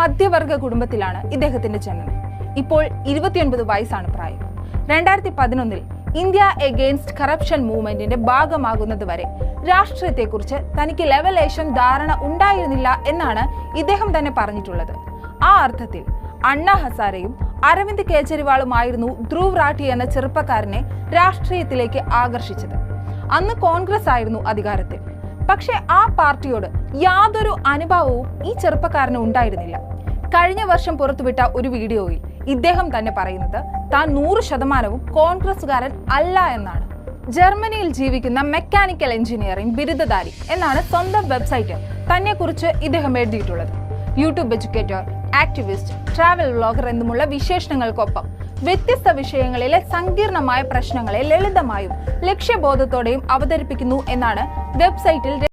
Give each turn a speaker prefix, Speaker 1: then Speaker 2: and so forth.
Speaker 1: മധ്യവർഗ കുടുംബത്തിലാണ് ഇദ്ദേഹത്തിന്റെ ജനനം. ഇപ്പോൾ 29 വയസ്സാണ് പ്രായം. 2011 ഇന്ത്യ എഗെയിൻസ്റ്റ് കറപ്ഷൻ മൂവ്മെന്റിന്റെ ഭാഗമാകുന്നതുവരെ രാഷ്ട്രീയത്തെക്കുറിച്ച് തനിക്ക് ലെവലേശം ധാരണ ഉണ്ടായിരുന്നില്ല എന്നാണ് ഇദ്ദേഹം തന്നെ പറഞ്ഞിട്ടുള്ളത്. ആ അർത്ഥത്തിൽ അണ്ണാ ഹസാരെയും അരവിന്ദ് കെജ്രിവാളുമായിരുന്നു ധ്രുവ് റാഠി എന്ന ചെറുപ്പക്കാരനെ രാഷ്ട്രീയത്തിലേക്ക് ആകർഷിച്ചത്. അന്ന് കോൺഗ്രസ് ആയിരുന്നു അധികാരത്തിൽ. പക്ഷെ ആ പാർട്ടിയോട് യാതൊരു അനുഭവവും ഈ ചെറുപ്പക്കാരന് ഉണ്ടായിരുന്നില്ല. കഴിഞ്ഞ വർഷം പുറത്തുവിട്ട ഒരു വീഡിയോയിൽ ഇദ്ദേഹം തന്നെ പറയുന്നത് താൻ 100% കോൺഗ്രസുകാരൻ അല്ല എന്നാണ്. ജർമ്മനിയിൽ ജീവിക്കുന്ന മെക്കാനിക്കൽ എഞ്ചിനീയറിംഗ് ബിരുദധാരി എന്നാണ് സ്വന്തം വെബ്സൈറ്റിൽ തന്നെക്കുറിച്ച് ഇദ്ദേഹം എഴുതിയിട്ടുള്ളത്. YouTube educator, activist, travel vlogger എന്നുമുള്ള വിശേഷണങ്ങൾക്കൊപ്പം വ്യത്യസ്ത വിഷയങ്ങളിലെ സങ്കീർണമായ പ്രശ്നങ്ങളെ ലളിതമായും ലക്ഷ്യബോധത്തോടെയും അവതരിപ്പിക്കുന്നു എന്നാണ് വെബ്സൈറ്റിൽ